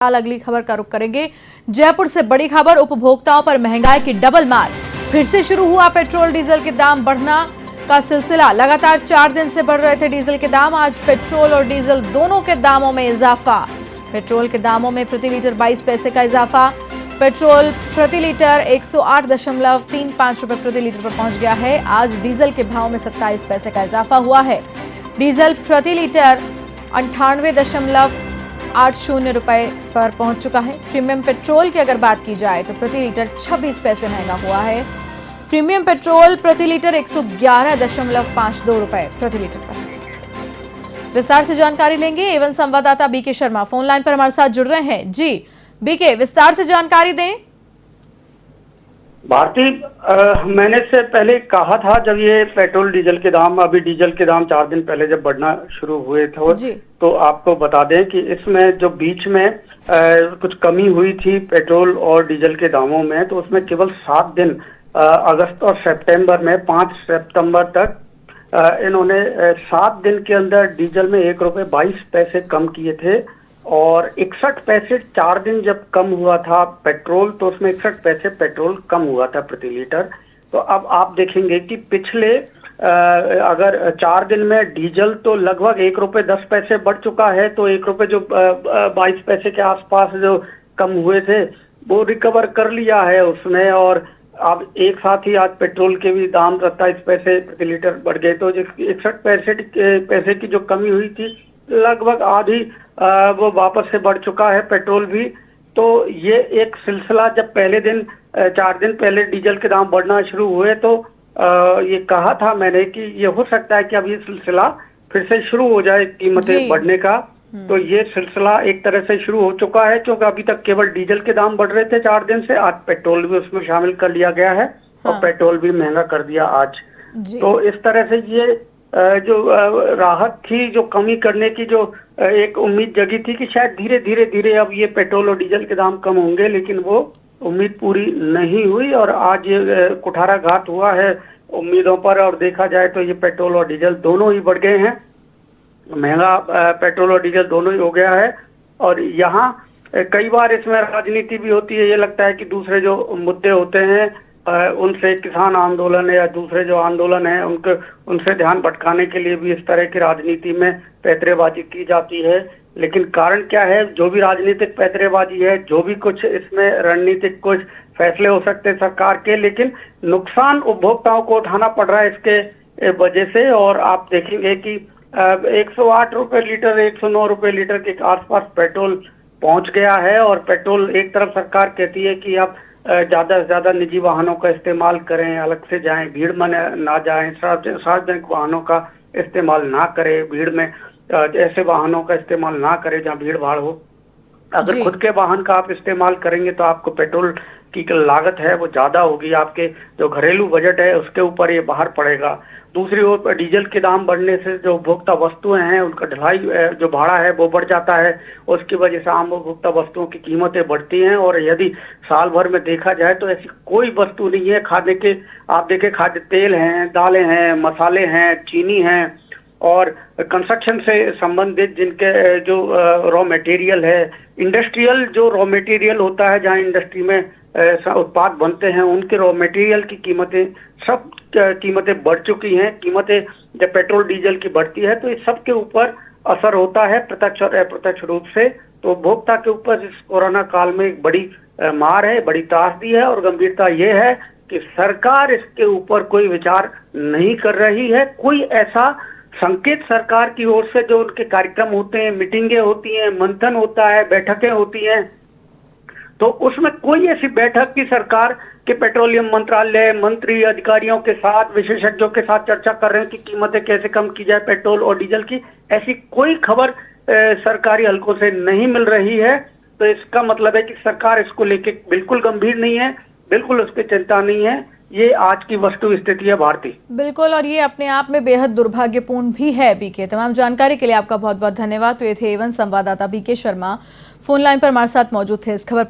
अगली खबर का रुख करेंगे। जयपुर से बड़ी खबर, उपभोक्ताओं पर महंगाई की डबल मार। फिर से शुरू हुआ पेट्रोल डीजल के दाम बढ़ना का सिलसिला। लगातार 4 दिन से बढ़ रहे थे डीजल के दाम। आज पेट्रोल और डीजल दोनों के दामों में इजाफा। पेट्रोल के दामों में प्रति लीटर 22 पैसे का इजाफा। पेट्रोल प्रति लीटर 108.35 रुपए प्रति लीटर पर पहुंच गया है। आज डीजल के भाव में 27 पैसे का इजाफा हुआ है। डीजल प्रति लीटर 98.80 रुपए पर पहुंच चुका है। प्रीमियम पेट्रोल की अगर बात की जाए तो प्रति लीटर 26 पैसे महंगा हुआ है। प्रीमियम पेट्रोल प्रति लीटर 111.52 रुपए प्रति लीटर पर। विस्तार से जानकारी लेंगे। एवं संवाददाता बीके शर्मा फोन लाइन पर हमारे साथ जुड़ रहे हैं। जी बीके, विस्तार से जानकारी दें। भारती, मैंने से पहले कहा था जब ये पेट्रोल डीजल के दाम, अभी डीजल के दाम 4 दिन पहले जब बढ़ना शुरू हुए थे, तो आपको बता दें कि इसमें जो बीच में कुछ कमी हुई थी पेट्रोल और डीजल के दामों में, तो उसमें केवल 7 दिन अगस्त और सितंबर में 5 सितंबर तक इन्होंने 7 दिन के अंदर डीजल में 1 रुपये 22 पैसे कम किए थे और 61 पैसे 4 दिन जब कम हुआ था पेट्रोल, तो उसमें 61 पैसे पेट्रोल कम हुआ था प्रति लीटर। तो अब आप देखेंगे कि पिछले अगर 4 दिन में डीजल तो लगभग 1 रुपये 10 पैसे बढ़ चुका है, तो 1 रुपये जो 22 पैसे के आसपास जो कम हुए थे वो रिकवर कर लिया है उसमें। और अब एक साथ ही आज पेट्रोल के भी दाम 27 पैसे प्रति लीटर बढ़ गए, तो 61 पैसे की जो कमी हुई थी लगभग आधी वो वापस से बढ़ चुका है पेट्रोल भी। तो ये एक सिलसिला, जब पहले दिन 4 दिन पहले डीजल के दाम बढ़ना शुरू हुए तो ये कहा था मैंने कि ये हो सकता है कि अब ये सिलसिला फिर से शुरू हो जाए कीमतें बढ़ने का। तो ये सिलसिला एक तरह से शुरू हो चुका है, क्योंकि अभी तक केवल डीजल के दाम बढ़ रहे थे 4 दिन से। आज पेट्रोल भी उसमें शामिल कर लिया गया है और पेट्रोल भी महंगा कर दिया आज। तो इस तरह से ये जो राहत थी, जो कमी करने की जो एक उम्मीद जगी थी कि शायद धीरे धीरे अब ये पेट्रोल और डीजल के दाम कम होंगे, लेकिन वो उम्मीद पूरी नहीं हुई और आज ये कुठाराघात हुआ है उम्मीदों पर। और देखा जाए तो ये पेट्रोल और डीजल दोनों ही बढ़ गए हैं, महंगा पेट्रोल और डीजल दोनों ही हो गया है। और यहाँ कई बार इसमें राजनीति भी होती है। ये लगता है कि दूसरे जो मुद्दे होते हैं उनसे, किसान आंदोलन है या दूसरे जो आंदोलन है, उनसे ध्यान भटकाने के लिए भी इस तरह की राजनीति में पैंतरेबाजी की जाती है। लेकिन कारण क्या है? जो भी राजनीतिक पैंतरेबाजी है, जो भी कुछ इसमें रणनीतिक कुछ फैसले हो सकते हैं सरकार के, लेकिन नुकसान उपभोक्ताओं को उठाना पड़ रहा है इसके वजह से। और आप देखेंगे कि 108 रुपए लीटर, 109 रुपए लीटर के आसपास पेट्रोल पहुंच गया है। और पेट्रोल एक तरफ सरकार कहती है कि आप ज्यादा से ज्यादा निजी वाहनों का इस्तेमाल करें, अलग से जाएं, भीड़ में ना जाएं, सार्वजनिक वाहनों का इस्तेमाल ना करें, भीड़ में ऐसे वाहनों का इस्तेमाल ना करें जहां भीड़ भाड़ हो। अगर खुद के वाहन का आप इस्तेमाल करेंगे तो आपको पेट्रोल की लागत है वो ज्यादा होगी, आपके जो घरेलू बजट है उसके ऊपर ये बाहर पड़ेगा। दूसरी ओर डीजल के दाम बढ़ने से जो उपभोक्ता वस्तुएं हैं उनका ढलाई जो भाड़ा है वो बढ़ जाता है। उसकी वजह से आम उपभोक्ता वस्तुओं की कीमतें बढ़ती हैं। और यदि साल भर में देखा जाए तो ऐसी कोई वस्तु नहीं है खाने के, आप देखें खाद्य तेल हैं, दालें हैं, मसाले हैं, चीनी हैं और कंस्ट्रक्शन से संबंधित जिनके जो रॉ मटेरियल है, इंडस्ट्रियल जो रॉ मटेरियल होता है, जहाँ इंडस्ट्री में उत्पाद बनते हैं, उनके रॉ मटेरियल की कीमतें, सब कीमतें बढ़ चुकी हैं। कीमतें जब पेट्रोल डीजल की बढ़ती है तो इस सब के ऊपर असर होता है प्रत्यक्ष और अप्रत्यक्ष रूप से। तो उपभोक्ता के ऊपर इस कोरोना काल में एक बड़ी मार है, बड़ी त्रासदी है। और गंभीरता ये है कि सरकार इसके ऊपर कोई विचार नहीं कर रही है। कोई ऐसा संकेत सरकार की ओर से, जो उनके कार्यक्रम होते हैं, मीटिंगें होती हैं, मंथन होता है, बैठकें होती हैं, तो उसमें कोई ऐसी बैठक की सरकार के पेट्रोलियम मंत्रालय मंत्री अधिकारियों के साथ, विशेषज्ञों के साथ चर्चा कर रहे हैं कि कीमतें कैसे कम की जाए पेट्रोल और डीजल की, ऐसी कोई खबर सरकारी हलकों से नहीं मिल रही है। तो इसका मतलब है कि सरकार इसको लेके बिल्कुल गंभीर नहीं है, बिल्कुल उसकी चिंता नहीं है। ये आज की वस्तु स्थिति है भारती। बिल्कुल, और ये अपने आप में बेहद दुर्भाग्यपूर्ण भी है। बीके, तमाम जानकारी के लिए आपका बहुत बहुत धन्यवाद। तो ये थे एवन संवाददाता बीके शर्मा, फोन लाइन पर हमारे साथ मौजूद थे इस खबर पर।